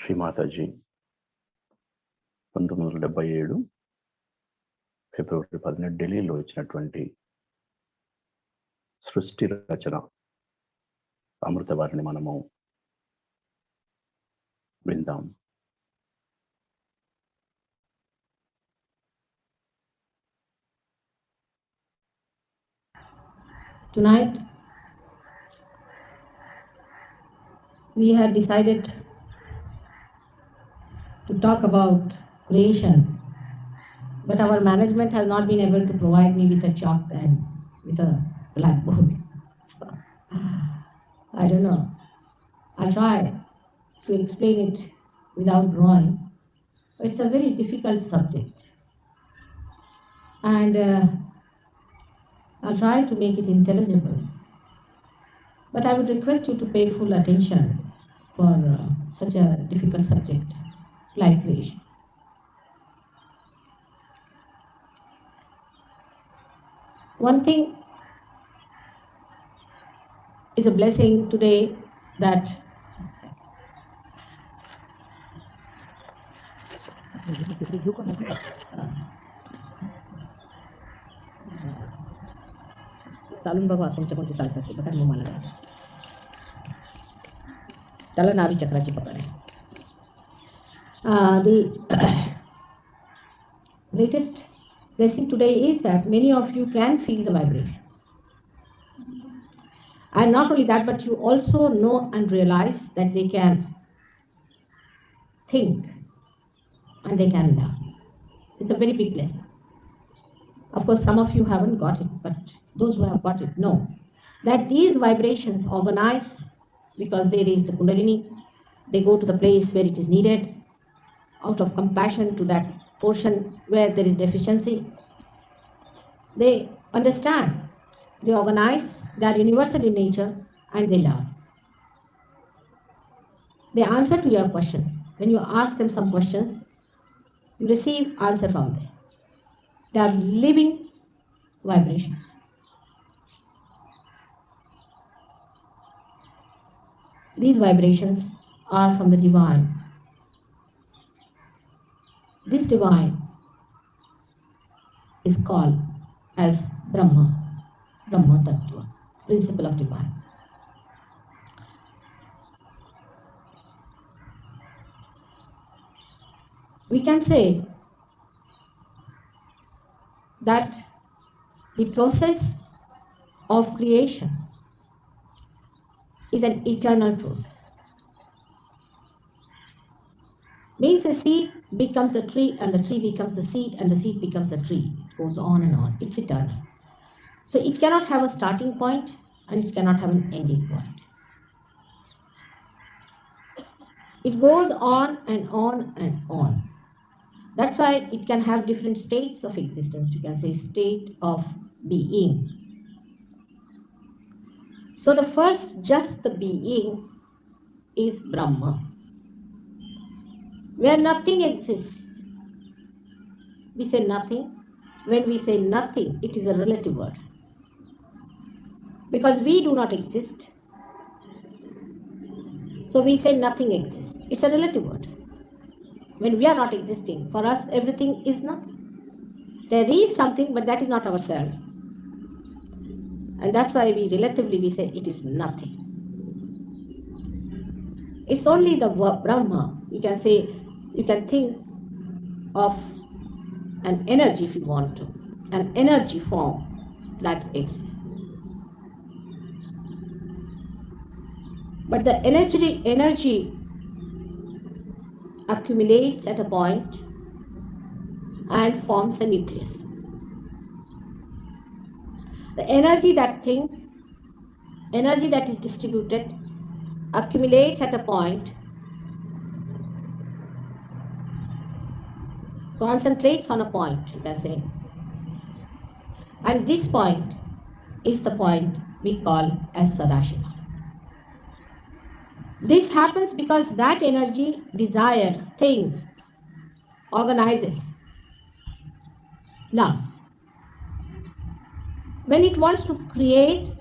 శ్రీమాతాజీ 1977 ఫిబ్రవరి 18 ఢిల్లీలో ఇచ్చినటువంటి సృష్టి రచన అమృతవారిని మనము విందాం. Tonight, we have decided to talk about creation, but our management has not been able to provide me with a chalk and with a blackboard. So, I don't know. I'll try to explain it without drawing. It's a very difficult subject, and I'll try to make it intelligible. But I would request you to pay full attention for such a difficult subject like creation. One thing is a blessing today that चालून बघा तुमच्या कोणती चालतात ते बघा मग मला त्याला नाभी चक्राची पकड आहे. The greatest blessing today is that many of you can feel the vibrations, and not only that, but you also know and realize that they can think and they can learn. It's a very big blessing. Of course, some of you haven't got it, but those who have got it know that these vibrations organize because they raise the Kundalini, they go to the place where it is needed, out of compassion to that portion where there is deficiency. They understand, they organize, they are universal in nature, and they learn. They answer to your questions. When you ask them some questions, you receive answer from them. They are living vibrations. These vibrations are from the divine. This divine is called as Brahma, Brahma Tattva, principle of divine. We can say that the process of creation is an eternal process. Means a seed becomes a tree, and the tree becomes a seed, and the seed becomes a tree. It goes on and on. It's eternal. So it cannot have a starting point, and it cannot have an ending point. It goes on and on and on. That's why it can have different states of existence. You can say state of being. So the first, just the being, is Brahma, where nothing exists. We say nothing. When we say nothing, it is a relative word. Because we do not exist, so we say nothing exists. It's a relative word. When we are not existing, for us everything is nothing. There is something, but that is not ourselves. And that's why we say it is nothing. It's only the Brahma. You can say, you can think of an energy if you want to, an energy form that exists. But the energy accumulates at a point and forms a nucleus. The energy that thinks, energy that is distributed, accumulates at a point, concentrates on a point, you can say. And this point is the point we call as Sadashiva. This happens because that energy desires, thinks, organizes, loves. When it wants to create,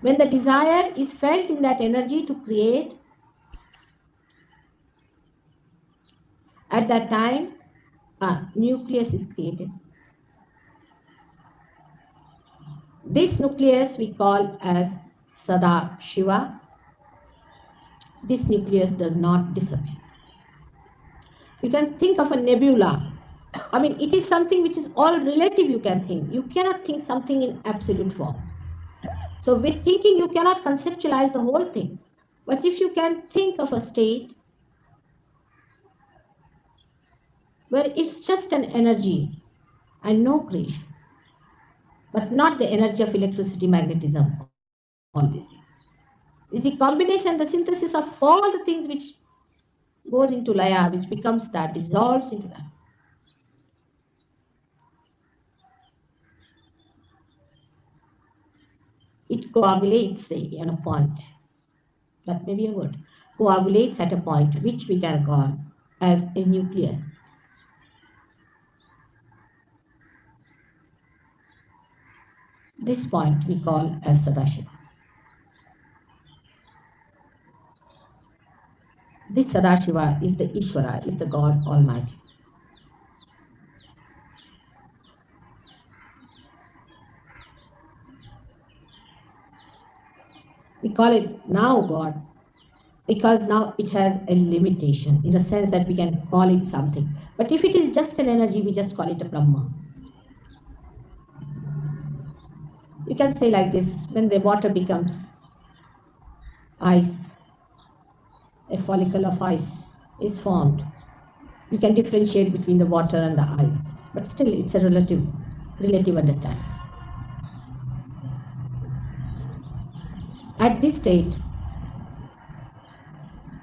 when the desire is felt in that energy to create, At that time, a nucleus is created. This nucleus we call as Sada Shiva. This nucleus does not disappear. You can think of a nebula. I mean, it is something which is all relative, you can think. You cannot think something in absolute form. So with thinking, you cannot conceptualize the whole thing. But if you can think of a state where it's just an energy and no creation, but not the energy of electricity, magnetism, all these things. It's the combination, the synthesis of all the things which goes into Laya, which becomes that, dissolves into that. It coagulates, say, on a point. That may be a word. Coagulates at a point which we can call as a nucleus. This point we call as Sadashiva. This Sadashiva is the Ishvara, is the God Almighty. We call it now God because now it has a limitation in the sense that we can call it something. But if it is just an energy, we just call it a Brahma. You can say like this, when the water becomes ice, a follicle of ice is formed. You can differentiate between the water and the ice, but still it's a relative understanding. At this state,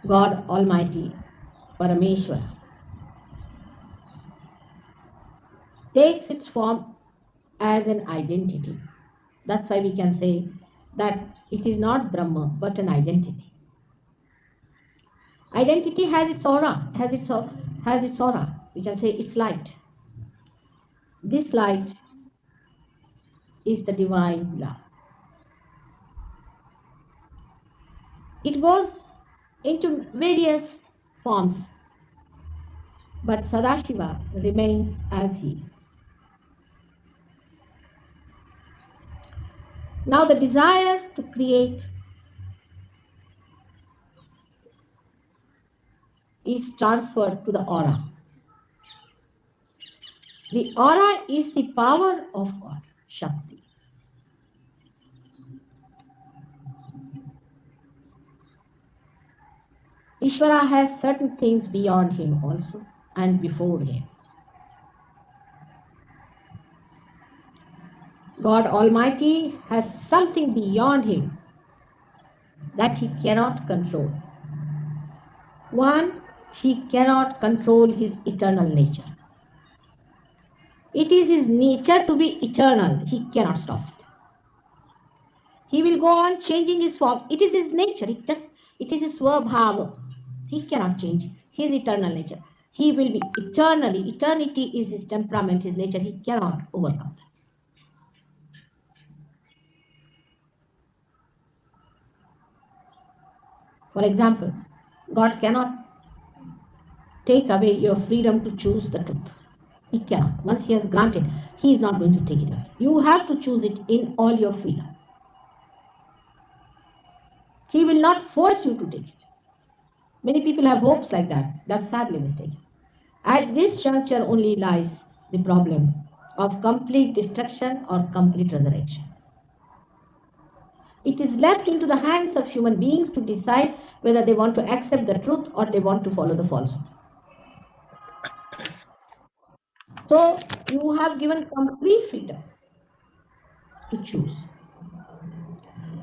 God Almighty, Parameshwar, takes its form as an identity. That's why we can say that it is not Brahma, but an identity. Identity has its aura, has its aura. We can say it's light. This light is the divine love. It goes into various forms, but Sadashiva remains as he is. Now the desire to create is transferred to the aura. The aura is the power of God, Shakti. Ishvara has certain things beyond him also and before him. God Almighty has something beyond him that he cannot control. One, he cannot control his eternal nature. It is his nature to be eternal. He cannot stop it. He will go on changing his form. It is his nature. It is his svabhava. He cannot change his eternal nature. He will be eternally. Eternity is his temperament, his nature. He cannot overcome that. For example, God cannot take away your freedom to choose the truth. He cannot. Once he has granted, he is not going to take it away. You have to choose it in all your freedom. He will not force you to take it. Many people have hopes like that. That's sadly mistaken. At this juncture only lies the problem of complete destruction or complete resurrection. It is left into the hands of human beings to decide whether they want to accept the truth or they want to follow the falsehood. So you have given complete freedom to choose.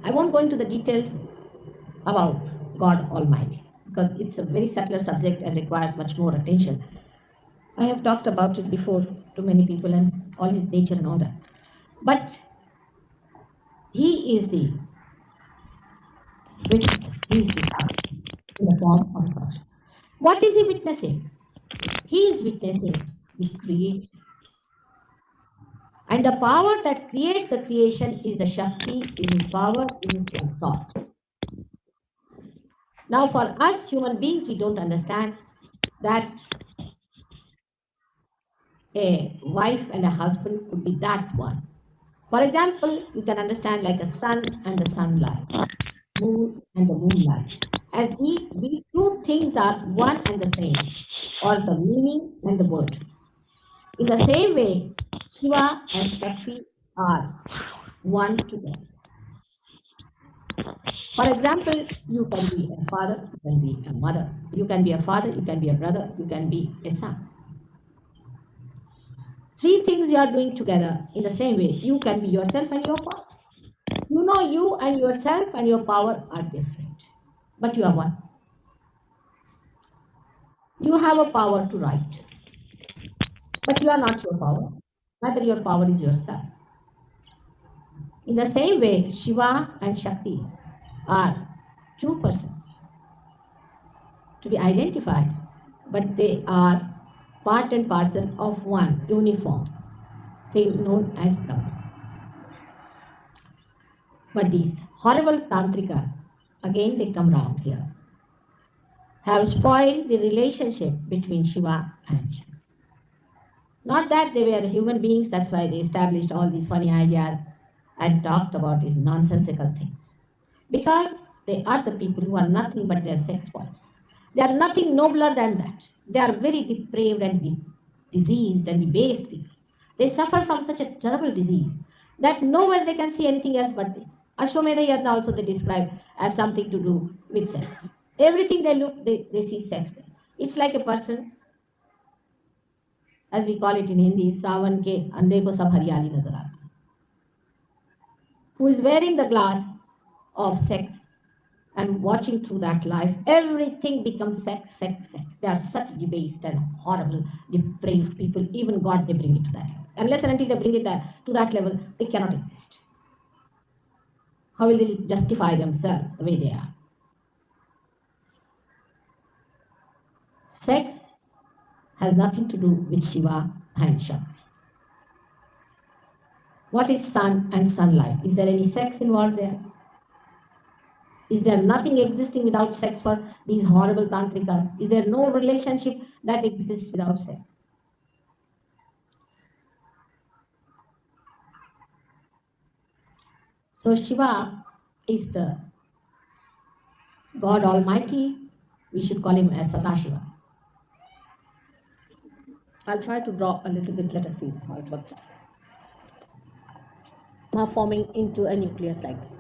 I won't go into the details about God Almighty because it's a very subtler subject and requires much more attention. I have talked about it before to many people and all his nature and all that. But he is the witness, he is the Son in the form of God. What is he witnessing? He is witnessing the creation. And the power that creates the creation is the Shakti, is his power, is his consort. Now, for us human beings, we don't understand that a wife and a husband could be that one. For example, you can understand like a sun and the sunlight, moon and the moonlight. As these two things are one and the same, or the meaning and the word. In the same way, Shiva and Shakti are one together. For example, you can be a father, you can be a mother, you can be a father, you can be a brother, you can be a son. Three things you are doing together in the same way. You can be yourself and your power. You know you and yourself and your power are different, but you are one. You have a power to write, but you are not your power. Neither your power is yourself. In the same way, Shiva and Shakti are two persons to be identified, but they are part and parcel of one uniform thing known as Brahman. But these horrible tantrikas, again they come round here, have spoiled the relationship between Shiva and Shakti. Not that they were human beings, that's why they established all these funny ideas and talked about these nonsensical things. Because they are the people who are nothing but their sex points. They are nothing nobler than that. They are very depraved and diseased and debased people. They suffer from such a terrible disease that nowhere they can see anything else but this. Ashwamedha Yajna also they describe as something to do with sex. Everything they look, they see sex there. It's like a person, as we call it in Hindi, सावन के अंधे को सब हरियाली नजर आता है, who is wearing the glass of sex and watching through that life, everything becomes sex, sex, sex. They are such debased and horrible, depraved people. Even God, they bring it to that level. Unless and until they bring it to that level, they cannot exist. How will they justify themselves the way they are? Sex has nothing to do with Shiva and Shakti. What is sun and sunlight? Is there any sex involved there? Is there nothing existing without sex for these horrible tantrikas? Is there no relationship that exists without sex? So Shiva is the God Almighty. We should call him as Sadashiva. I'll try to draw a little bit. Let us see how it works out. Now forming into a nucleus like this.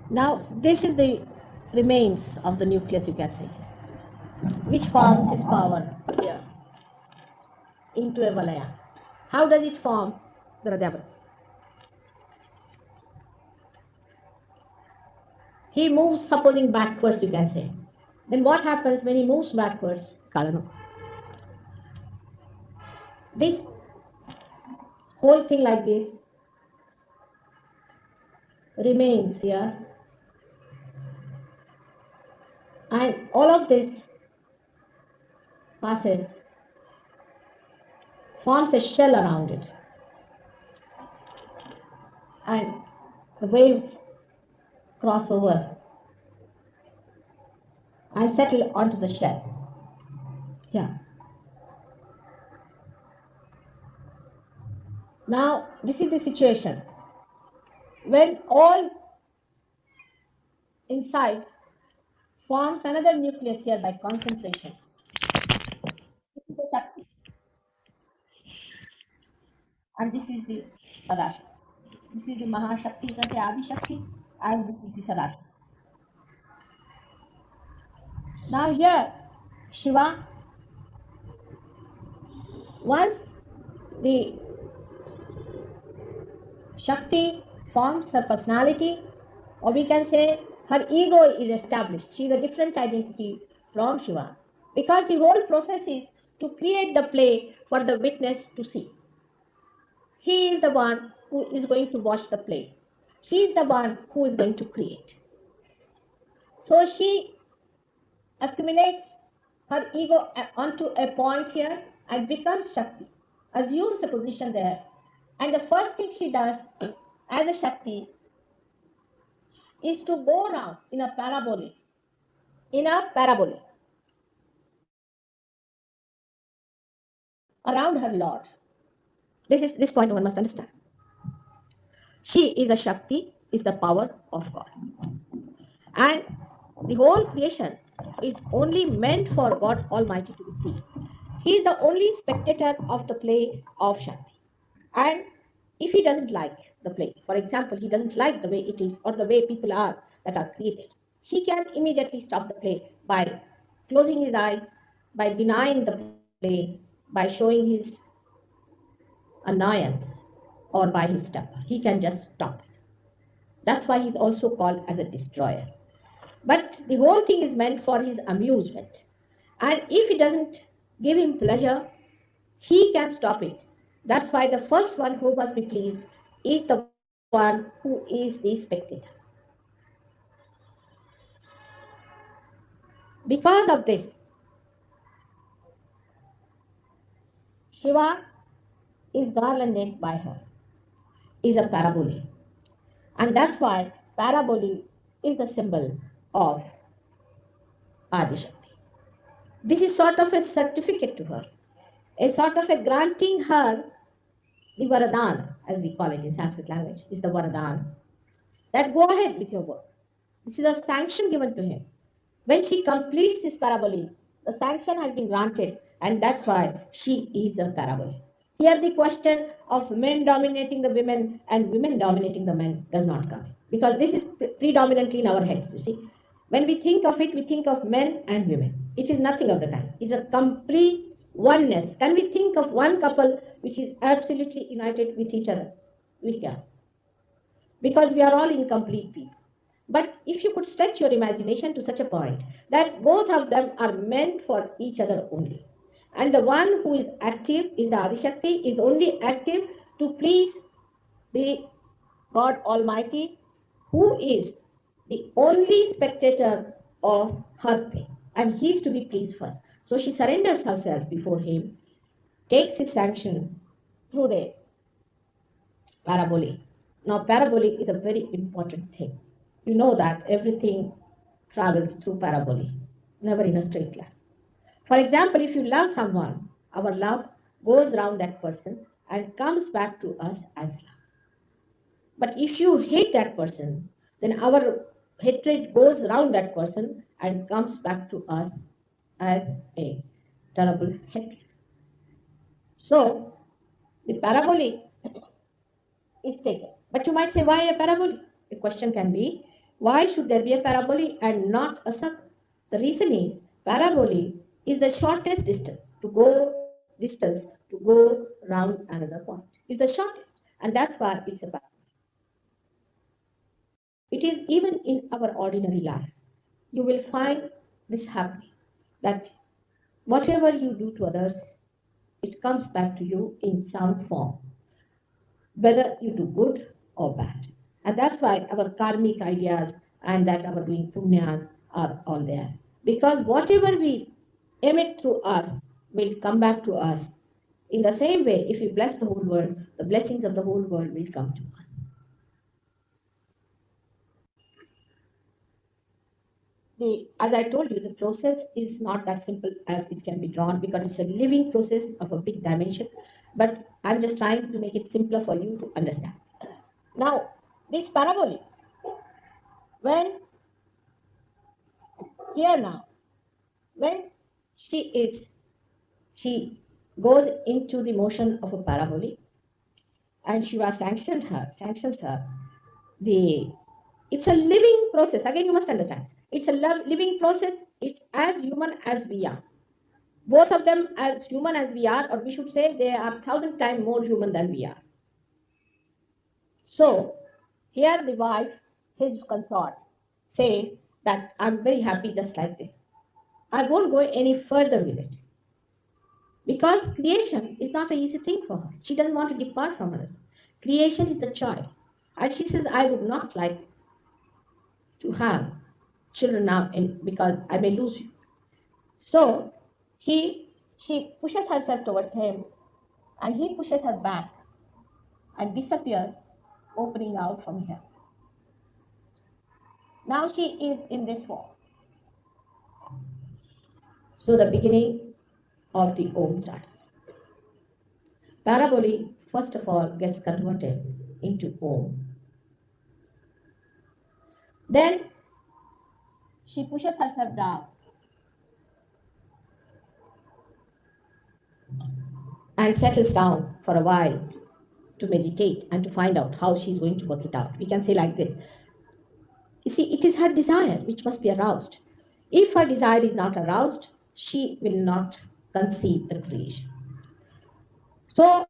Now this is the remains of the nucleus, you can see, which forms his power here into a Valaya. How does it form the Radhavan? He moves, supposing backwards, you can say. Then what happens when he moves backwards? Kalano. This whole thing like this remains here, and all of this passes, forms a shell around it, and the waves cross over and settle onto the shell. Yeah. Now, this is the situation. When all inside forms another nucleus here by concentration. This is the Shakti. And this is the Sadashakti. This is the Mahashakti, you can say Adi Shakti, and this is the Sadashakti. Now here, Shiva, once the Shakti forms her personality, or we can say her ego is established. She is a different identity from Shiva, because the whole process is to create the play for the witness to see. He is the one who is going to watch the play. She is the one who is going to create. So she accumulates her ego onto a point here and becomes Shakti, assumes a position there. And the first thing she does as a Shakti is to go around in a parabole. In a parabole. around her Lord. This point one must understand. She is a Shakti, is the power of God. And the whole creation is only meant for God Almighty to see. He is the only spectator of the play of Shakti. And if he doesn't like the play, for example, he doesn't like the way it is or the way people are that are created, he can immediately stop the play by closing his eyes, by denying the play, by showing his annoyance, or by his temper. He can just stop it. That's why he's also called as a destroyer. But the whole thing is meant for his amusement. And if it doesn't give him pleasure, he can stop it. That's why the first one who must be pleased is the one who is the spectator. Because of this, Shiva is garlanded by her, is a parabole. And that's why parabole is the symbol of Adishakti. This is sort of a certificate to her, a sort of a granting her the Varadan, as we call it in Sanskrit language, is the Varadan, that go ahead with your work. This is a sanction given to him. When she completes this parabole, the sanction has been granted, and that's why she is a parabole. Here, the question of men dominating the women and women dominating the men does not come in, because this is predominantly in our heads, you see. When we think of it, we think of men and women. It is nothing of the kind. It's a complete oneness. Can we think of one couple which is absolutely united with each other? We can. Because we are all incomplete people. But if you could stretch your imagination to such a point that both of them are meant for each other only, and the one who is active is the Adishakti, is only active to please the God Almighty, who is the only spectator of her play, and he is to be pleased first. So she surrenders herself before him, takes his sanction through the parabole. Now, parabole is a very important thing. You know that everything travels through parabole, never in a straight line. For example, if you love someone, our love goes around that person and comes back to us as love. But if you hate that person, then our hatred goes around that person and comes back to us as a terrible hatred. So, the parabole is taken. But you might say, why a parabole? The question can be, why should there be a parabole and not a circle? The reason is, parabole is the shortest distance to go round another point. It's the shortest, and that's why it's a parabole. It is even in our ordinary life. You will find this happening, that whatever you do to others, it comes back to you in some form, whether you do good or bad. And that's why our karmic ideas and that our doing punyas are all there. Because whatever we emit through us will come back to us. In the same way, if we bless the whole world, the blessings of the whole world will come to us. As I told you, the process is not that simple as it can be drawn, because it's a living process of a big dimension. But I'm just trying to make it simpler for you to understand. Now, this parabole, when here now, when she goes into the motion of a parabole, and Shiva sanctions her, it's a living process. Again, you must understand. It's a living process. It's as human as we are. Both of them as human as we are, or we should say they are 1,000 times more human than we are. So, here the wife, his consort, says that I'm very happy just like this. I won't go any further with it. Because creation is not an easy thing for her. She doesn't want to depart from it. Creation is the joy. And she says, I would not like to have children now because I may lose you. So she pushes herself towards him, and he pushes her back and disappears, opening out from here. Now she is in this form. So the beginning of the Om starts. Parabole, first of all, gets converted into Om. Then she pushes herself down and settles down for a while to meditate and to find out how she's going to work it out. We can say like this. You see, it is her desire which must be aroused. If her desire is not aroused, she will not conceive the creation. So,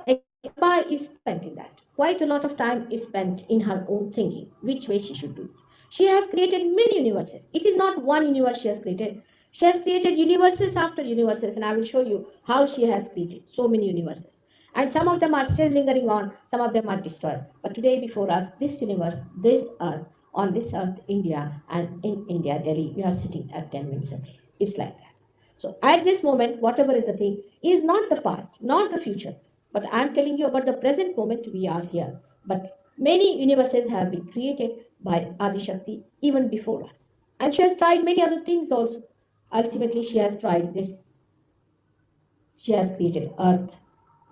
Ekpa is spent in that. Quite a lot of time is spent in her own thinking, which way she should do. She has created many universes. It is not one universe she has created. She has created universes after universes, and I will show you how she has created so many universes. And some of them are still lingering on, some of them are destroyed. But today, before us, this universe, this earth, on this earth, India, and in India, Delhi, we are sitting at 10 minutes apiece. It's like that. So at this moment, whatever is the thing, is not the past, not the future. But I'm telling you about the present moment we are here. But many universes have been created by Adi Shakti even before us. And she has tried many other things also. Ultimately, she has tried this. She has created earth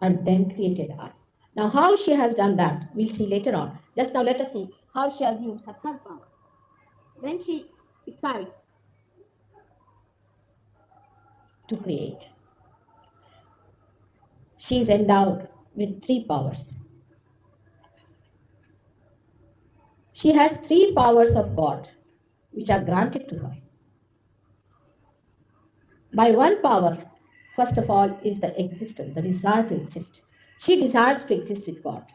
and then created us. Now, how she has done that, we'll see later on. Just now, let us see how she has used her third power. When she decides to create, she is endowed with three powers. She has three powers of God which are granted to her. By one power, first of all, is the existence, the desire to exist. She desires to exist with God.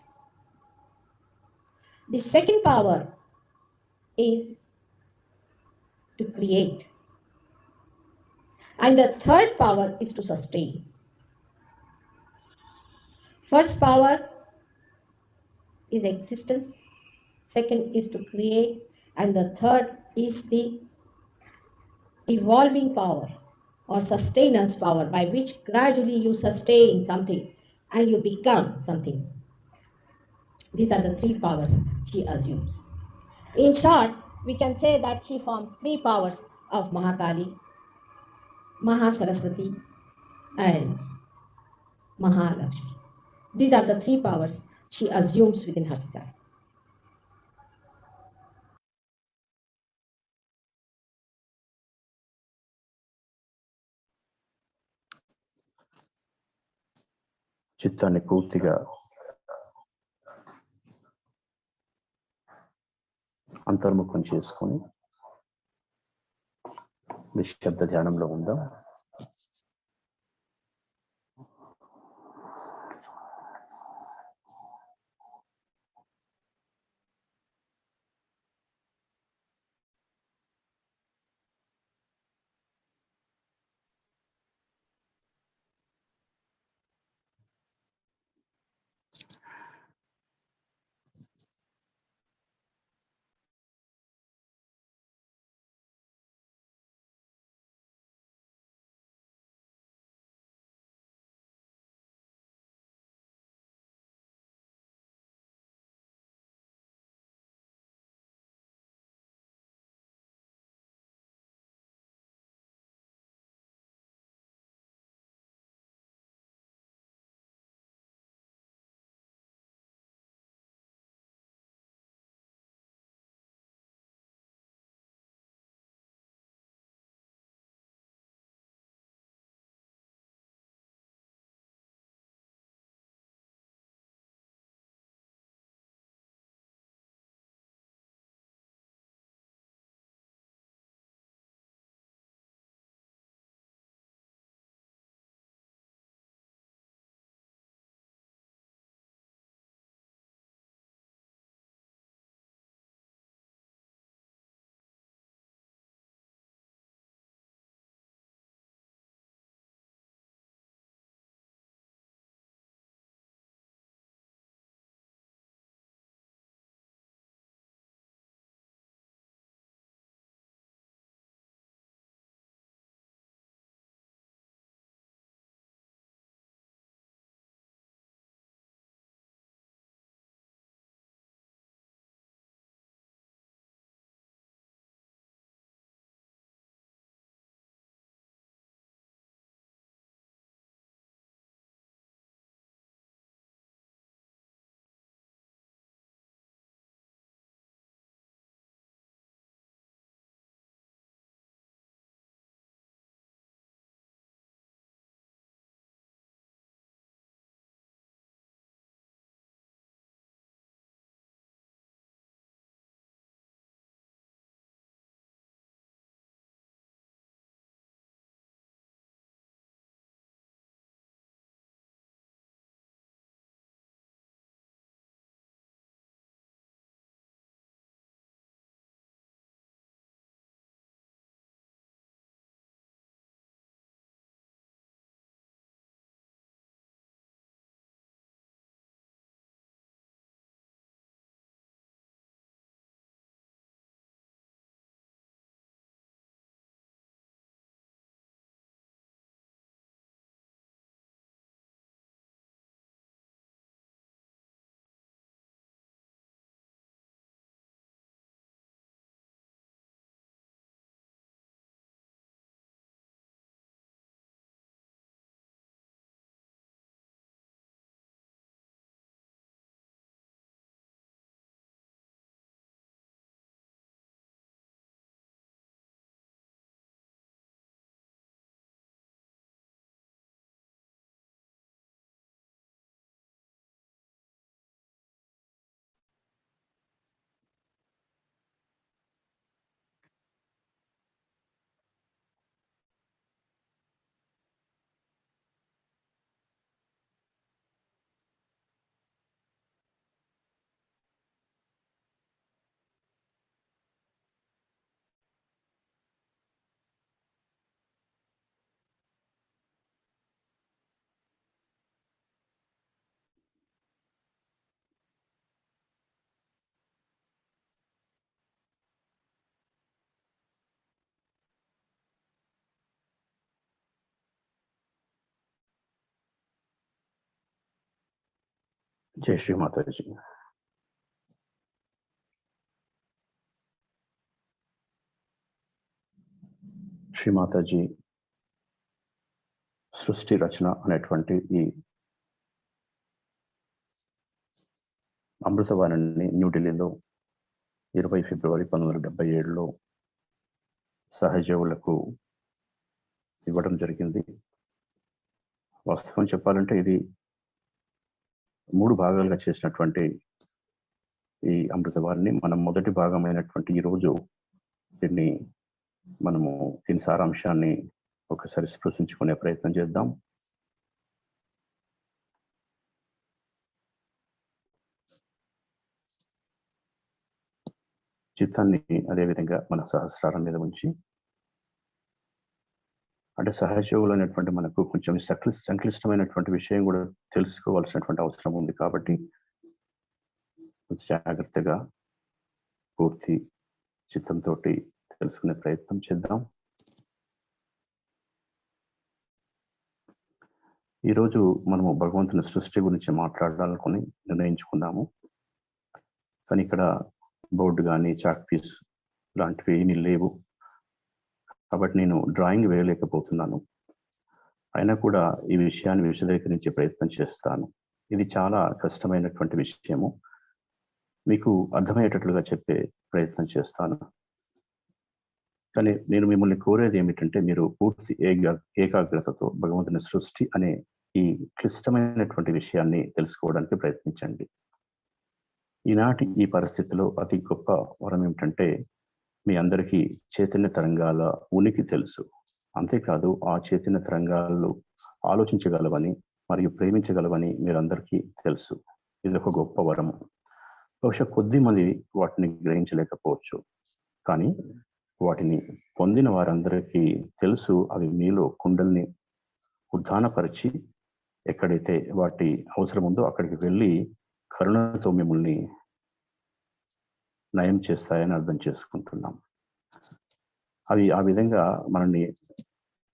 The second power is to create. And the third power is to sustain. First power is existence, second is to create, and the third is the evolving power or sustenance power by which gradually you sustain something and you become something. These are the three powers she assumes. In short, we can say that she forms three powers of Mahakali, Mahasaraswati, and Mahalakshmi. These are the three powers she assumes within herself. చిత్తాన్ని పూర్తిగా అంతర్ముఖం చేసుకొని నిశ్శబ్ద ధ్యానంలో ఉందాం. జై శ్రీ మాతాజీ. శ్రీ మాతాజీ సృష్టి రచన అనేటువంటి ఈ అమృతవాణిని న్యూఢిల్లీలో 20 ఫిబ్రవరి 1977లో సహజీవులకు ఇవ్వడం జరిగింది. వాస్తవం చెప్పాలంటే ఇది 3 భాగాలుగా చేసినటువంటి ఈ అమృతవాణిని మనం మొదటి భాగమైనటువంటి ఈ రోజు దీని సారాంశాన్ని ఒకసారి స్పృశించుకునే ప్రయత్నం చేద్దాం. చిత్తాన్ని అదేవిధంగా మన సహస్రాల మీద ఉంచి, అంటే సహజీవులు అనేటువంటి మనకు కొంచెం సంక్లిష్టమైనటువంటి విషయం కూడా తెలుసుకోవాల్సినటువంటి అవసరం ఉంది. కాబట్టి జాగ్రత్తగా పూర్తి చిత్తంతో తెలుసుకునే ప్రయత్నం చేద్దాం. ఈరోజు మనము భగవంతుని సృష్టి గురించి మాట్లాడాలనుకుని నిర్ణయించుకున్నాము. కానీ ఇక్కడ బోర్డు కానీ చాక్ పీస్ లాంటివి ఏమీ లేవు. కాబట్టి నేను డ్రాయింగ్ వేయలేకపోతున్నాను. అయినా కూడా ఈ విషయాన్ని విశదీకరించే ప్రయత్నం చేస్తాను. ఇది చాలా కష్టమైనటువంటి విషయము. మీకు అర్థమయ్యేటట్లుగా చెప్పే ప్రయత్నం చేస్తాను. కానీ నేను మిమ్మల్ని కోరేది ఏమిటంటే, మీరు పూర్తి ఏకాగ్రతతో భగవంతుని సృష్టి అనే ఈ క్లిష్టమైనటువంటి విషయాన్ని తెలుసుకోవడానికి ప్రయత్నించండి. ఈనాటి ఈ పరిస్థితిలో అతి గొప్ప వరం ఏమిటంటే, మీ అందరికీ చైతన్య తరంగాల ఉనికి తెలుసు. అంతేకాదు, ఆ చైతన్య తరంగాలు ఆలోచించగలవని మరియు ప్రేమించగలవని మీరందరికీ తెలుసు. ఇది ఒక గొప్ప వరము. బహుశా కొద్ది మంది వాటిని గ్రహించలేకపోవచ్చు, కానీ వాటిని పొందిన వారందరికీ తెలుసు. అవి మీలో కుండల్ని ఉద్ధానపరిచి ఎక్కడైతే వాటి అవసరం ఉందో అక్కడికి వెళ్ళి కరుణతో మిమ్మల్ని నయం చేస్తాయని అర్థం చేసుకుంటున్నాం. అవి ఆ విధంగా మనల్ని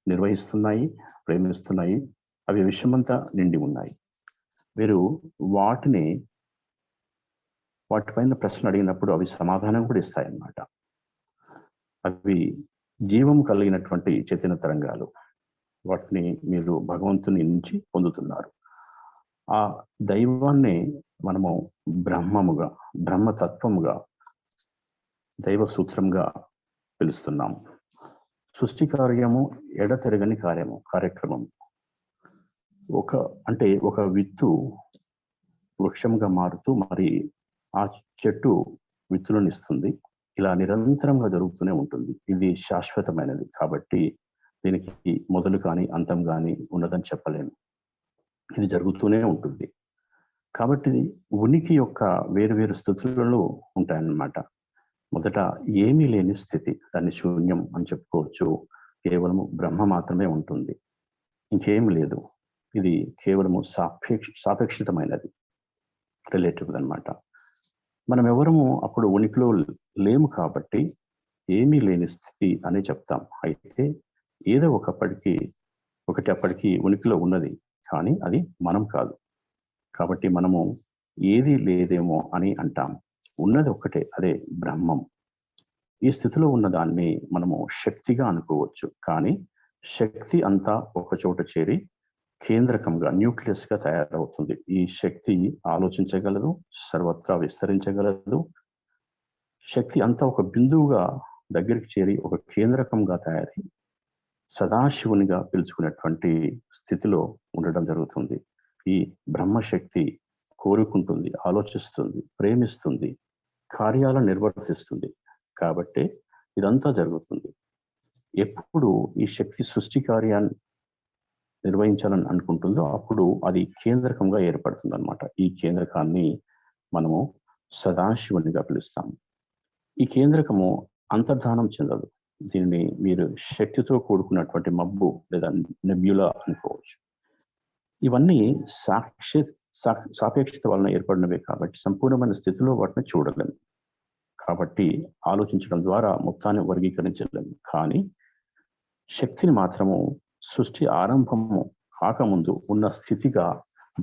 నిర్వహిస్తున్నాయి, ప్రేమిస్తున్నాయి. అవి విషయమంతా నిండి ఉన్నాయి. మీరు వాటిపైన ప్రశ్న అడిగినప్పుడు అవి సమాధానం కూడా ఇస్తాయన్నమాట. అవి జీవం కలిగినటువంటి చైతన్య తరంగాలు. వాటిని మీరు భగవంతుని నుంచి పొందుతున్నారు. ఆ దైవాన్ని మనము బ్రహ్మముగా, బ్రహ్మతత్వముగా, దైవ సూత్రంగా పిలుస్తున్నాము. సృష్టి కార్యము ఎడతెరగని కార్యక్రమం. ఒక విత్తు వృక్షంగా మారుతూ మరి ఆ చెట్టు విత్తులను ఇస్తుంది. ఇలా నిరంతరంగా జరుగుతూనే ఉంటుంది. ఇది శాశ్వతమైనది. కాబట్టి దీనికి మొదలు కానీ అంతం కానీ ఉన్నదని చెప్పలేము. ఇది జరుగుతూనే ఉంటుంది. కాబట్టి ఉనికి యొక్క వేరు స్థితులలో ఉంటాయన్నమాట. మొదట ఏమీ లేని స్థితి, దాన్ని శూన్యం అని చెప్పుకోవచ్చు. కేవలము బ్రహ్మ మాత్రమే ఉంటుంది, ఇంకేం లేదు. ఇది కేవలము సాపేక్షితమైనది, రిలేటివ్ అన్నమాట. మనం ఎవరము అప్పుడు ఉనికిలో లేము కాబట్టి ఏమీ లేని స్థితి అని చెప్తాం. అయితే ఏదో అప్పటికి ఉనికిలో ఉన్నది, కానీ అది మనం కాదు. కాబట్టి మనము ఏది లేదేమో అని అంటాం. ఉన్నది ఒక్కటే, అదే బ్రహ్మం. ఈ స్థితిలో ఉన్న దాన్ని మనము శక్తిగా అనుకోవచ్చు. కానీ శక్తి అంతా ఒక చోట చేరి కేంద్రకంగా, న్యూక్లియస్ గా తయారవుతుంది. ఈ శక్తి ఆలోచించగలదు, సర్వత్రా విస్తరించగలదు. శక్తి అంతా ఒక బిందువుగా దగ్గరికి చేరి ఒక కేంద్రకంగా తయారై సదాశివునిగా పిలుచుకునేటువంటి స్థితిలో ఉండడం జరుగుతుంది. ఈ బ్రహ్మశక్తి కోరుకుంటుంది, ఆలోచిస్తుంది, ప్రేమిస్తుంది, కార్యాలను నిర్వర్తిస్తుంది. కాబట్టి ఇదంతా జరుగుతుంది. ఎప్పుడు ఈ శక్తి సృష్టి కార్యాన్ని నిర్వహించాలని అనుకుంటుందో అప్పుడు అది కేంద్రకంగా ఏర్పడుతుంది అన్నమాట. ఈ కేంద్రకాన్ని మనము సదాశివునిగా పిలుస్తాము. ఈ కేంద్రకము అంతర్ధానం చెందదు. దీనిని మీరు శక్తితో కూడుకున్నటువంటి మబ్బు లేదా నెబ్యులా అనుకోవచ్చు. ఇవన్నీ సాపేక్షత వలన ఏర్పడినవే కాబట్టి సంపూర్ణమైన స్థితిలో వాటిని చూడలేము. కాబట్టి ఆలోచించడం ద్వారా మొత్తాన్ని వర్గీకరించలేము. కానీ శక్తిని మాత్రము సృష్టి ఆరంభము కాకముందు ఉన్న స్థితిగా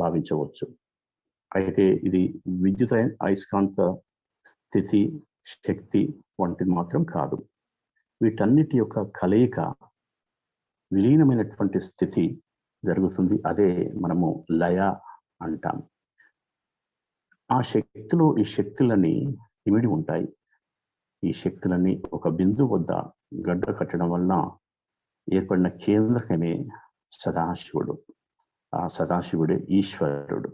భావించవచ్చు. అయితే ఇది విద్యుత్ అయస్కాంత స్థితి, శక్తి వంటిది మాత్రం కాదు. వీటన్నిటి యొక్క కలయిక, విలీనమైనటువంటి స్థితి జరుగుతుంది. అదే మనము లయ అంటాం. ఆ శక్తిలో ఈ శక్తులన్నీ ఇమిడి ఉంటాయి. ఈ శక్తులన్నీ ఒక బిందు వద్ద గడ్డ కట్టడం వలన ఏర్పడిన కేంద్రకమే సదాశివుడు. ఆ సదాశివుడే ఈశ్వరుడు,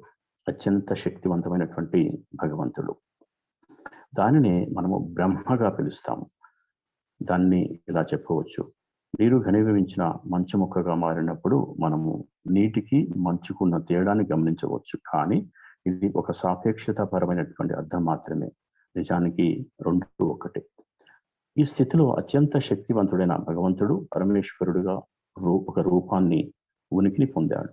అత్యంత శక్తివంతమైనటువంటి భగవంతుడు. దానినే మనము బ్రహ్మగా పిలుస్తాము. దాన్ని ఇలా చెప్పవచ్చు, నీరు ఘనీభవించిన మంచు మొక్కగా మారినప్పుడు మనము నీటికి మంచుకున్న తేడాన్ని గమనించవచ్చు. కానీ ఇది ఒక సాపేక్షత పరమైనటువంటి అర్థం మాత్రమే. నిజానికి రెండు ఒకటే. ఈ స్థితిలో అత్యంత శక్తివంతుడైన భగవంతుడు పరమేశ్వరుడుగా ఒక రూపాన్ని, ఉనికిని పొందాడు.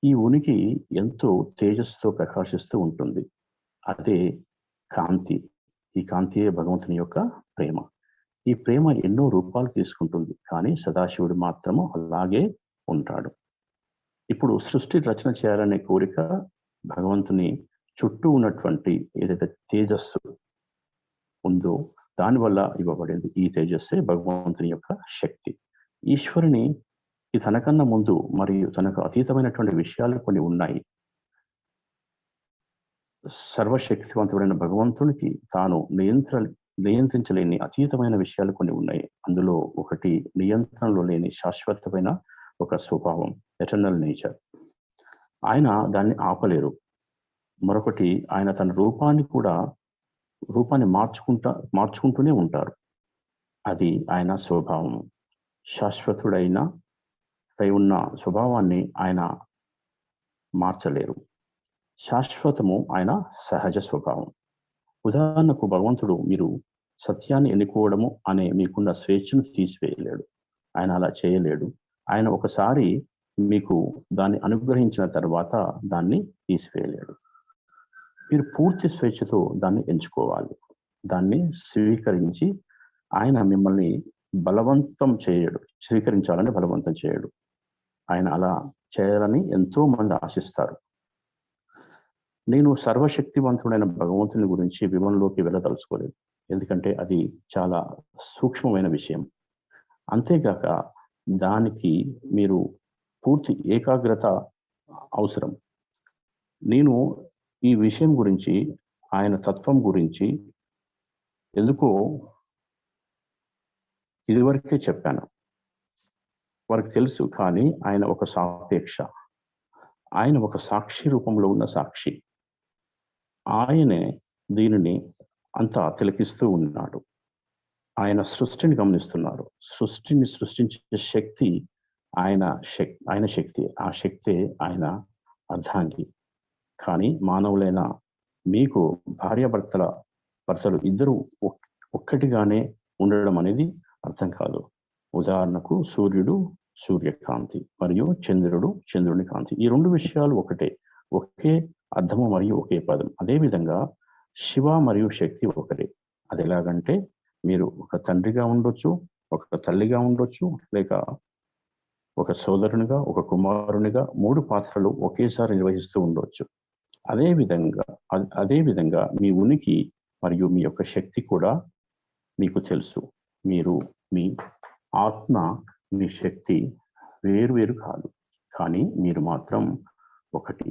ఈ ఉనికి ఎంతో తేజస్సుతో ప్రకాశిస్తూ ఉంటుంది. అదే కాంతి. ఈ కాంతియే భగవంతుని యొక్క ప్రేమ. ఈ ప్రేమ ఎన్నో రూపాలు తీసుకుంటుంది, కానీ సదాశివుడు మాత్రము అలాగే ఉంటాడు. ఇప్పుడు సృష్టి రచన చేయాలనే కోరిక భగవంతుని చుట్టూ ఉన్నటువంటి ఏదైతే తేజస్సు ఉందో దానివల్ల ఇవ్వబడింది. ఈ తేజస్సే భగవంతుని యొక్క శక్తి. ఈశ్వరుని తనకన్నా ముందు మరియు తనకు అతీతమైనటువంటి విషయాలు కొన్ని ఉన్నాయి. సర్వశక్తివంతుడైన భగవంతునికి తాను నియంత్రించలేని అతీతమైన విషయాలు కొన్ని ఉన్నాయి. అందులో ఒకటి నియంత్రణలో లేని శాశ్వతమైన ఒక స్వభావం, ఎటర్నల్ నేచర్. ఆయన దాన్ని ఆపలేరు. మరొకటి, ఆయన తన రూపాన్ని మార్చుకుంటూనే ఉంటారు. అది ఆయన స్వభావం. శాశ్వతుడైన ఉన్న స్వభావాన్ని ఆయన మార్చలేరు. శాశ్వతము ఆయన సహజ స్వభావం. ఉదాహరణకు భగవంతుడు మీరు సత్యాన్ని ఎన్నుకోవడము అనే మీకున్న స్వేచ్ఛను తీసివేయలేడు. ఆయన అలా చేయలేడు. ఆయన ఒకసారి మీకు దాన్ని అనుగ్రహించిన తర్వాత దాన్ని తీసివేయలేడు. మీరు పూర్తి స్వేచ్ఛతో దాన్ని ఎంచుకోవాలి. దాన్ని స్వీకరించి ఆయన మిమ్మల్ని బలవంతం చేయడు, స్వీకరించాలని బలవంతం చేయడు. ఆయన అలా చేయాలని ఎంతో మంది ఆశిస్తారు. నేను సర్వశక్తివంతుడైన భగవంతుని గురించి వివరణలోకి వెళ్ళదలుచుకోలేదు, ఎందుకంటే అది చాలా సూక్ష్మమైన విషయం. అంతేగాక దానికి మీరు పూర్తి ఏకాగ్రత అవసరం. నేను ఈ విషయం గురించి, ఆయన తత్వం గురించి ఎందుకో ఇదివరకే చెప్పాను. వారికి తెలుసు, కానీ ఆయన ఒక సాపేక్ష. ఆయన ఒక సాక్షి రూపంలో ఉన్న సాక్షి. ఆయనే దీనిని అంతా తిలకిస్తూ ఉన్నాడు. ఆయన సృష్టిని గమనిస్తున్నారు. సృష్టిని సృష్టించే శక్తి ఆయన శక్తి. ఆ శక్తే ఆయన అర్ధాంగి. కానీ మానవులైన మీకు భర్తలు ఇద్దరు ఒక్కటిగానే ఉండడం అనేది అర్థం కాదు. ఉదాహరణకు సూర్యుడు సూర్యకాంతి మరియు చంద్రుడు చంద్రుని కాంతి. ఈ రెండు విషయాలు ఒకటే, ఒకే అర్థము మరియు ఒకే పదం. అదేవిధంగా శివ మరియు శక్తి ఒకటే. అది ఎలాగంటే, మీరు ఒక తండ్రిగా ఉండొచ్చు, ఒక తల్లిగా ఉండొచ్చు, లేక ఒక సోదరునిగా, ఒక కుమారునిగా 3 పాత్రలు ఒకేసారి నిర్వహిస్తూ ఉండొచ్చు. అదేవిధంగా మీ ఉనికి మరియు మీ యొక్క శక్తి కూడా మీకు తెలుసు. మీ ఆత్మ, మీ శక్తి వేరు కాదు, కానీ మీరు మాత్రం ఒకటి.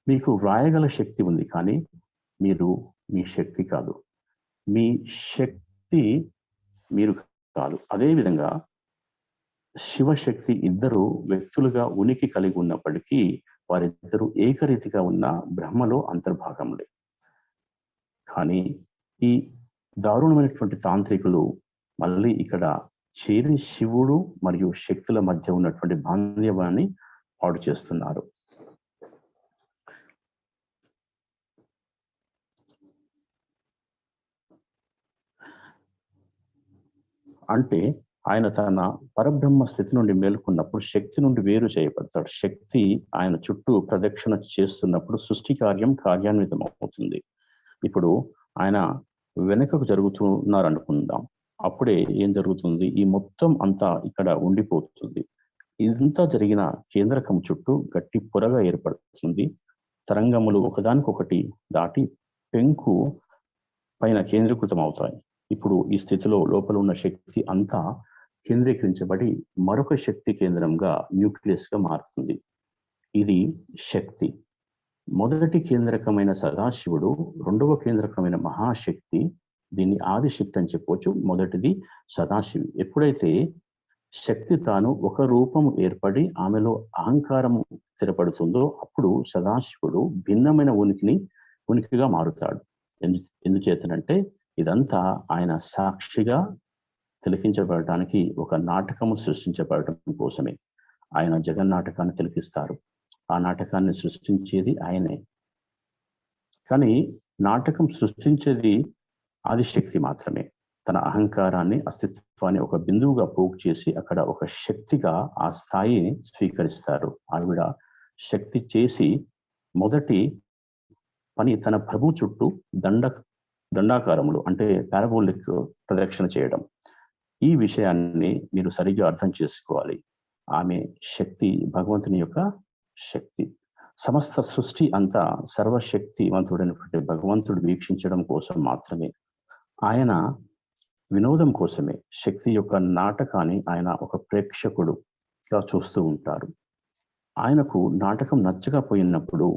మీకు వ్రాయగల శక్తి ఉంది, కానీ మీ శక్తి కాదు. మీ శక్తి మీరు కాదు. అదేవిధంగా శివశక్తి ఇద్దరు వ్యక్తులుగా ఉనికి కలిగి ఉన్నప్పటికీ వారిద్దరూ ఏకరీతిగా ఉన్న బ్రహ్మలో అంతర్భాగములే. కానీ ఈ దారుణమైనటువంటి తాంత్రికులు మళ్ళీ ఇక్కడ చేరి శివుడు మరియు శక్తుల మధ్య ఉన్నటువంటి బాంధవ్యాన్ని పాడు చేస్తున్నారు. అంటే ఆయన తన పరబ్రహ్మ స్థితి నుండి మేలుకున్నప్పుడు శక్తి నుండి వేరు చేయబడతాడు. శక్తి ఆయన చుట్టూ ప్రదక్షిణ చేస్తున్నప్పుడు సృష్టి కార్యాన్వితం అవుతుంది. ఇప్పుడు ఆయన వెనుకకు జరుగుతున్నారనుకుందాం. అప్పుడే ఏం జరుగుతుంది? ఈ మొత్తం అంతా ఇక్కడ ఉండిపోతుంది. ఇదంతా జరిగిన కేంద్రకం చుట్టూ గట్టి పొరగా ఏర్పడుతుంది. తరంగములు ఒకదానికొకటి దాటి పెంకు పైన కేంద్రీకృతం అవుతాయి. ఇప్పుడు ఈ స్థితిలో లోపల ఉన్న శక్తి అంతా కేంద్రీకరించబడి మరొక శక్తి కేంద్రంగా న్యూక్లియస్గా మారుతుంది. ఇది శక్తి. మొదటి కేంద్రకమైన సదాశివుడు, రెండవ కేంద్రకమైన మహాశక్తి, దీన్ని ఆదిశక్తి అని చెప్పవచ్చు. మొదటిది సదాశివి. ఎప్పుడైతే శక్తి తాను ఒక రూపం ఏర్పడి ఆమెలో అహంకారం స్థిరపడుతుందో అప్పుడు సదాశివుడు భిన్నమైన ఉనికిగా మారుతాడు. ఎందుచేతనంటే ఇదంతా ఆయన సాక్షిగా తిలకించబడటానికి ఒక నాటకము సృష్టించబడటం కోసమే. ఆయన జగన్నాటకాన్ని తిలకిస్తారు. ఆ నాటకాన్ని సృష్టించేది ఆయనే. కానీ నాటకం సృష్టించేది ఆదిశక్తి మాత్రమే. తన అహంకారాన్ని, అస్తిత్వాన్ని ఒక బిందువుగా పోగు చేసి అక్కడ ఒక శక్తిగా ఆ స్థాయిని స్వీకరిస్తారు. ఆవిడ శక్తి చేసి మొదటి పని తన ప్రభు చుట్టూ దండాకారములు అంటే పారాబోలిక్ ప్రదక్షిణ చేయడం. ఈ విషయాన్ని మీరు సరిగ్గా అర్థం చేసుకోవాలి. ఆమె శక్తి భగవంతుని యొక్క శక్తి. సమస్త సృష్టి అంతా సర్వశక్తివంతుడైనటువంటి భగవంతుడు వీక్షించడం కోసం మాత్రమే. ఆయన వినోదం కోసమే శక్తి యొక్క నాటకాన్ని ఆయన ఒక ప్రేక్షకుడుగా చూస్తూ ఉంటారు. ఆయనకు నాటకం నచ్చకపోయినప్పుడు,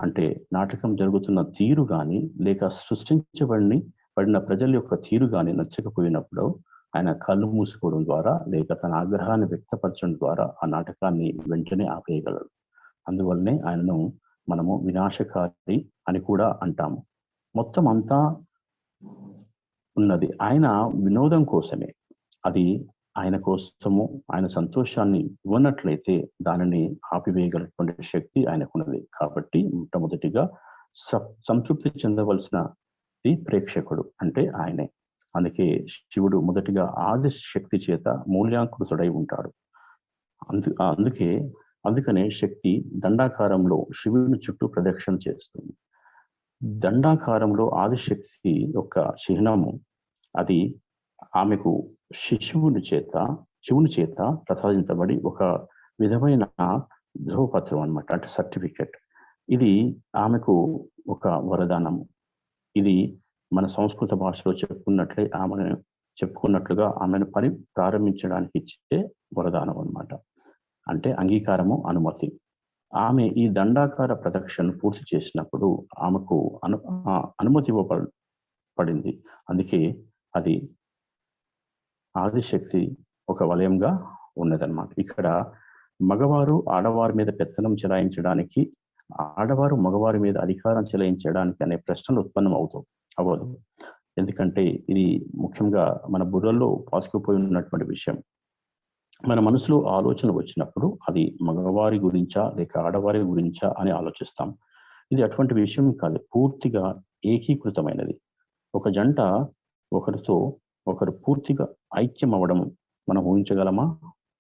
అంటే నాటకం జరుగుతున్న తీరు కానీ లేక పడిన ప్రజల యొక్క తీరు కానీ నచ్చకపోయినప్పుడు ఆయన కళ్ళు మూసుకోవడం ద్వారా లేక తన ఆగ్రహాన్ని వ్యక్తపరచడం ద్వారా ఆ నాటకాన్ని వెంటనే ఆపేయగలడు. అందువల్లనే ఆయనను మనము వినాశకారి అని కూడా అంటాము. మొత్తం అంతా ఉన్నది ఆయన వినోదం కోసమే. అది ఆయన కోసము ఆయన సంతోషాన్ని ఇవ్వనట్లయితే దానిని ఆపివేయగలటువంటి శక్తి ఆయనకున్నది. కాబట్టి మొట్టమొదటిగా సంతృప్తి చెందవలసినది ప్రేక్షకుడు అంటే ఆయనే. అందుకే శివుడు మొదటిగా ఆది శక్తి చేత మూల్యాంకృతుడై ఉంటాడు. అందుకనే శక్తి దండాకారంలో శివుని చుట్టూ ప్రదక్షిణ చేస్తుంది. దండాకారంలో ఆదిశక్తి యొక్క చిహ్నము అది ఆమెకు శివుని చేత ప్రసాదించబడి ఒక విధమైన ధ్రువపత్రం అన్నమాట, అంటే సర్టిఫికెట్. ఇది ఆమెకు ఒక వరదానము. ఇది మన సంస్కృత భాషలో చెప్పుకున్నట్లుగా ఆమెను పని ప్రారంభించడానికి ఇచ్చే వరదానం అన్నమాట. అంటే అంగీకారము, అనుమతి. ఆమె ఈ దండాకార ప్రదక్షిణ పూర్తి చేసినప్పుడు ఆమెకు అనుమతి ఇవ్వబడింది. అందుకే అది ఆదిశక్తి ఒక వలయంగా ఉన్నదన్నమాట. ఇక్కడ మగవారు ఆడవారి మీద పెత్తనం చెలాయించడానికి, ఆడవారు మగవారి మీద అధికారం చెలాయించడానికి అనే ప్రశ్నలు ఉత్పన్నం అవ్వదు. ఎందుకంటే ఇది ముఖ్యంగా మన బుర్రల్లో పాసుకుపోయి ఉన్నటువంటి విషయం. మన మనసులో ఆలోచన వచ్చినప్పుడు అది మగవారి గురించా లేక ఆడవారి గురించా అని ఆలోచిస్తాం. ఇది అటువంటి విషయం కాదు, పూర్తిగా ఏకీకృతమైనది. ఒక జంట ఒకరితో ఒకరు పూర్తిగా ఐక్యం అవ్వడం మనం ఊహించగలమా?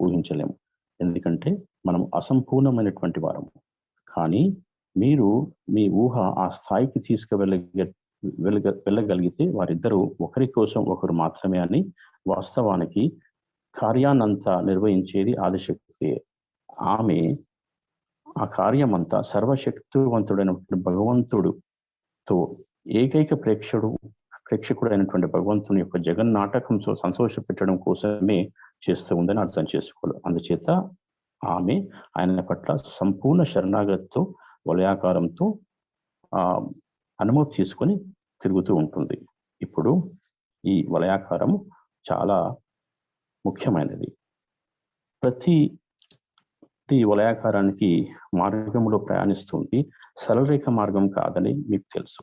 ఊహించలేము. ఎందుకంటే మనం అసంపూర్ణమైనటువంటి వారము. కానీ మీరు మీ ఊహ ఆ స్థాయికి వెళ్ళగలిగితే వారిద్దరూ ఒకరి కోసం ఒకరు మాత్రమే అని. వాస్తవానికి కార్యాన్నంతా నిర్వహించేది ఆదిశక్తి. ఆమె ఆ కార్యమంతా సర్వశక్తివంతుడైనటువంటి భగవంతుడుతో ఏకైక ప్రేక్షకుడైనటువంటి భగవంతుని యొక్క జగన్నాటకంతో సంతోష పెట్టడం కోసమే చేస్తూ ఉందని అర్థం చేసుకోవాలి. అందుచేత ఆమె ఆయన పట్ల సంపూర్ణ శరణాగతితో వలయాకారంతో అనుమతి తీసుకొని తిరుగుతూ ఉంటుంది. ఇప్పుడు ఈ వలయాకారం చాలా ముఖ్యమైనది. ప్రతి వలయాకారానికి మార్గంలో ప్రయాణిస్తుంది, సరళరేఖ మార్గం కాదని మీకు తెలుసు.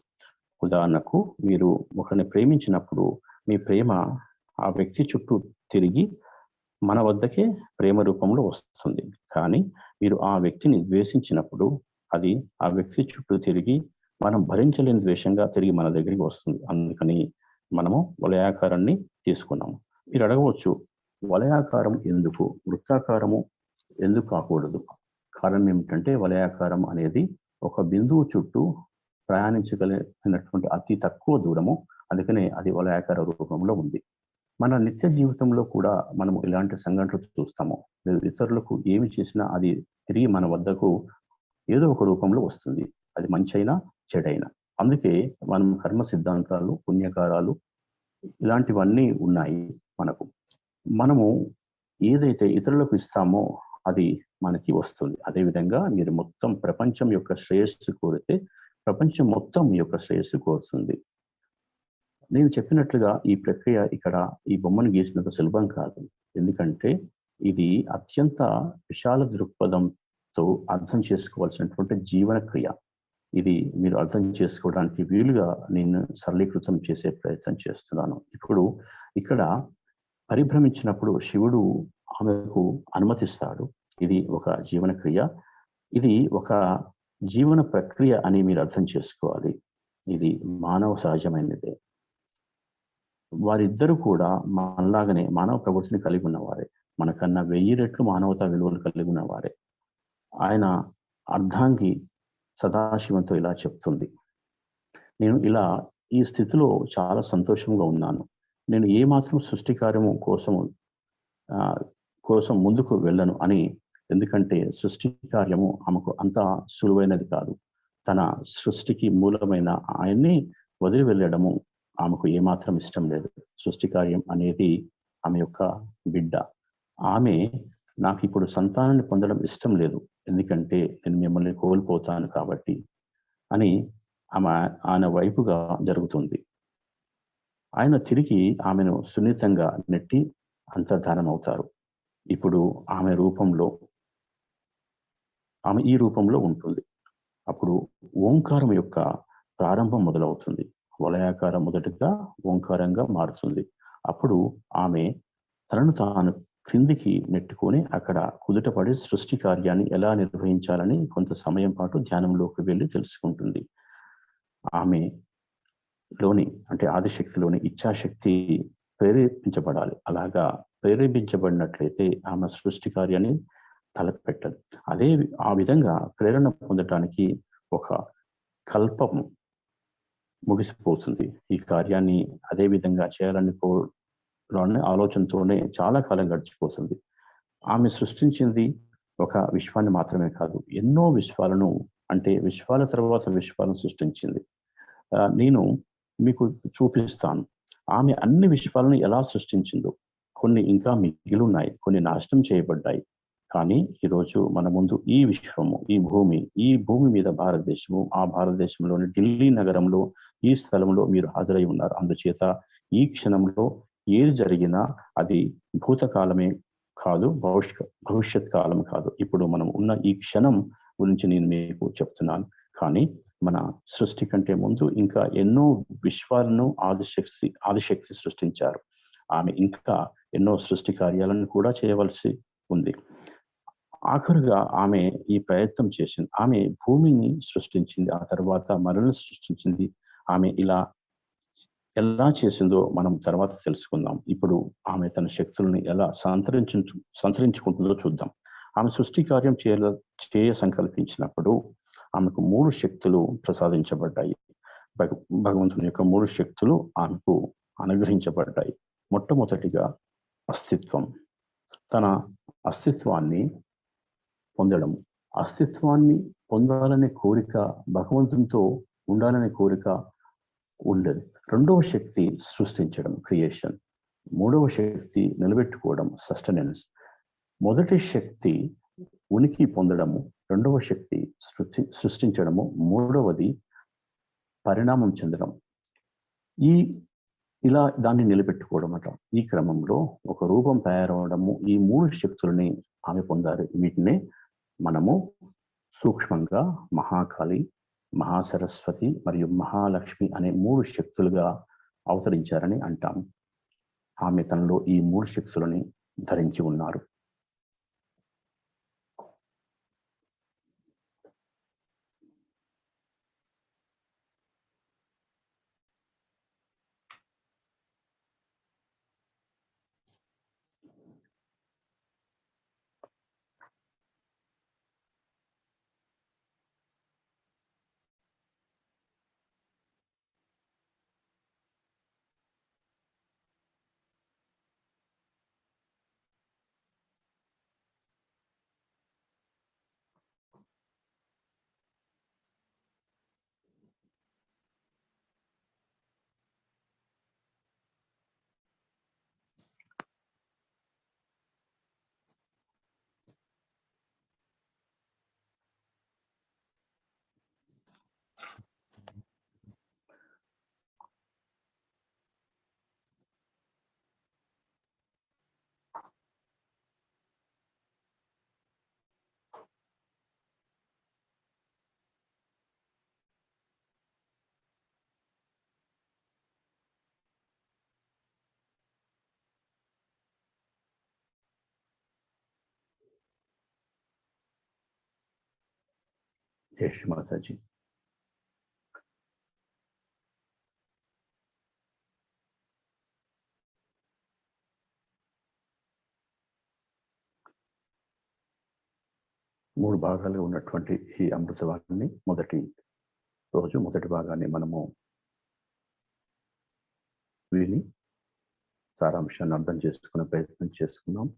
ఉదాహరణకు మీరు ఒకరిని ప్రేమించినప్పుడు మీ ప్రేమ ఆ వ్యక్తి చుట్టూ తిరిగి మన వద్దకే ప్రేమ రూపంలో వస్తుంది. కానీ మీరు ఆ వ్యక్తిని ద్వేషించినప్పుడు అది ఆ వ్యక్తి చుట్టూ తిరిగి మనం భరించలేని ద్వేషంగా తిరిగి మన దగ్గరికి వస్తుంది. అందుకని మనము వలయాకారాన్ని తీసుకున్నాము. మీరు అడగవచ్చు, వలయాకారం ఎందుకు, వృత్తాకారము ఎందుకు కాకూడదు? కారణం ఏమిటంటే వలయాకారం అనేది ఒక బిందువు చుట్టూ ప్రయాణించగలిగినటువంటి అతి తక్కువ దూరము. అందుకనే అది వలయాకార రూపంలో ఉంది. మన నిత్య జీవితంలో కూడా మనము ఇలాంటి సంఘటనలు చూస్తాము. ఇతరులకు ఏమి చేసినా అది తిరిగి మన వద్దకు ఏదో ఒక రూపంలో వస్తుంది. అది మంచి అయినా చెడైనా. అందుకే మనం కర్మ సిద్ధాంతాలు, పుణ్యకారాలు ఇలాంటివన్నీ ఉన్నాయి మనకు. మనము ఏదైతే ఇతరులకు ఇస్తామో అది మనకి వస్తుంది. అదేవిధంగా మీరు మొత్తం ప్రపంచం యొక్క శ్రేయస్సు కోరితే ప్రపంచం మొత్తం మీ యొక్క శ్రేయస్సు కోరుతుంది. నేను చెప్పినట్లుగా ఈ ప్రక్రియ ఇక్కడ ఈ బొమ్మను గీసినంత సులభం కాదు. ఎందుకంటే ఇది అత్యంత విశాల దృక్పథంతో అర్థం చేసుకోవాల్సినటువంటి జీవన క్రియ. ఇది మీరు అర్థం చేసుకోవడానికి వీలుగా నేను సరళీకృతం చేసే ప్రయత్నం చేస్తున్నాను. ఇప్పుడు ఇక్కడ పరిభ్రమించినప్పుడు శివుడు ఆమెకు అనుమతిస్తాడు. ఇది ఒక జీవన క్రియ, ఇది ఒక జీవన ప్రక్రియ అని మీరు అర్థం చేసుకోవాలి. ఇది మానవ సహజమైనదే. వారిద్దరూ కూడా మనలాగనే మానవ ప్రవృత్తిని కలిగి ఉన్నవారే, మనకన్నా 1000 రెట్లు మానవతా విలువలు కలిగి ఉన్నవారే. ఆయన అర్ధాంగి సదాశివంతో ఇలా చెప్తుంది, నేను ఇలా ఈ స్థితిలో చాలా సంతోషంగా ఉన్నాను. నేను ఏమాత్రం సృష్టి కార్యము కోసం ముందుకు వెళ్ళను అని. ఎందుకంటే సృష్టి కార్యము ఆమెకు అంత సులువైనది కాదు. తన సృష్టికి మూలమైన ఆయన్ని వదిలి వెళ్ళడము ఆమెకు ఏమాత్రం ఇష్టం లేదు. సృష్టి కార్యం అనేది ఆమె యొక్క బిడ్డ. ఆమె నాకు ఇప్పుడు సంతానాన్ని పొందడం ఇష్టం లేదు, ఎందుకంటే నేను మిమ్మల్ని కోల్పోతాను కాబట్టి అని ఆయన వైపుగా జరుగుతుంది. ఆయన తిరిగి ఆమెను సున్నితంగా నెట్టి అంతర్ధానం అవుతారు. ఇప్పుడు ఆమె ఈ రూపంలో ఉంటుంది. అప్పుడు ఓంకారం యొక్క ప్రారంభం మొదలవుతుంది. వలయాకారం మొదటగా ఓంకారంగా మారుతుంది. అప్పుడు ఆమె తనను తాను క్రిందికి నెట్టుకొని అక్కడ కుదుటపడి సృష్టి కార్యాన్ని ఎలా నిర్వహించాలని కొంత సమయం పాటు ధ్యానంలోకి వెళ్ళి తెలుసుకుంటుంది. ఆమెలోని అంటే ఆదిశక్తిలోని ఇచ్ఛాశక్తి ప్రేరేపించబడాలి. అలాగా ప్రేరేపించబడినట్లయితే ఆమె సృష్టి కార్యాన్ని తలపెట్టదు. ఆ విధంగా ప్రేరణ పొందటానికి ఒక కల్పం ముగిసిపోతుంది. ఈ కార్యాన్ని అదే విధంగా చేయాలని ఆలోచనతోనే చాలా కాలం గడిచిపోతుంది. ఆమె సృష్టించింది ఒక విశ్వాన్ని మాత్రమే కాదు, ఎన్నో విశ్వాలను, అంటే విశ్వాల తర్వాత విశ్వాలను సృష్టించింది. నేను మీకు చూపిస్తాను ఆమె అన్ని విశ్వాలను ఎలా సృష్టించిందో. కొన్ని ఇంకా మిగిలి ఉన్నాయి, కొన్ని నాశనం చేయబడ్డాయి. కానీ ఈరోజు మన ముందు ఈ విశ్వము, ఈ భూమి మీద భారతదేశము, ఆ భారతదేశంలోని ఢిల్లీ నగరంలో ఈ స్థలంలో మీరు హాజరై ఉన్నారు. అందుచేత ఈ క్షణంలో ఏది జరిగినా అది భూతకాలమే కాదు, భవిష్యత్ కాలం కాదు. ఇప్పుడు మనం ఉన్న ఈ క్షణం గురించి నేను మీకు చెప్తున్నాను. కానీ మన సృష్టి కంటే ముందు ఇంకా ఎన్నో విశ్వాలను ఆదిశక్తి సృష్టించారు. ఆమె ఇంకా ఎన్నో సృష్టి కార్యాలను కూడా చేయవలసి ఉంది. ఆఖరుగా ఆమె ఈ ప్రయత్నం చేసింది. ఆమె భూమిని సృష్టించింది, ఆ తర్వాత మనల్ని సృష్టించింది. ఆమె ఇలా ఎలా చేసిందో మనం తర్వాత తెలుసుకుందాం. ఇప్పుడు ఆమె తన శక్తులను ఎలా సంతరించుకుంటుందో చూద్దాం. ఆమె సృష్టి కార్యం చేయ సంకల్పించినప్పుడు ఆమెకు 3 శక్తులు ప్రసాదించబడ్డాయి. భగవంతుని యొక్క 3 శక్తులు ఆమెకు అనుగ్రహించబడ్డాయి. మొట్టమొదటిగా అస్తిత్వం. తన అస్తిత్వాన్ని పొందడం, అస్తిత్వాన్ని పొందాలనే కోరిక, భగవంతునితో ఉండాలనే కోరిక ఉండదు. రెండవ శక్తి సృష్టించడం, క్రియేషన్. మూడవ శక్తి నిలబెట్టుకోవడం, సస్టెనెన్స్. మొదటి శక్తి ఉనికి పొందడము, రెండవ శక్తి సృష్టించడము, మూడవది పరిణామం చెందడం. ఇలా దాన్ని నిలబెట్టుకోవడం అట. ఈ క్రమంలో ఒక రూపం తయారవడము, ఈ 3 శక్తులని ఆమె పొందారు. వీటినే మనము సూక్ష్మంగా మహాకాళి, మహాసరస్వతి మరియు మహాలక్ష్మి అనే 3 శక్తులుగా అవతరించారని అంటాము. ఆమె తనలో ఈ 3 శక్తులని ధరించి ఉన్నారు. జై శ్రీ మాతాజీ. మూడు భాగాలుగా ఉన్నటువంటి ఈ అమృతవాణిని మొదటి భాగాన్ని మనము విని సారాంశాన్ని అర్థం చేసుకునే ప్రయత్నం చేసుకున్నాం.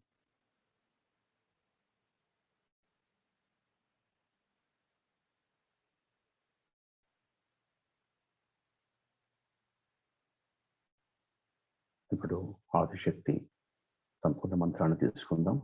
ఇప్పుడు ఆదిశక్తి సంపూర్ణ మంత్రాన్ని తీసుకుందాం.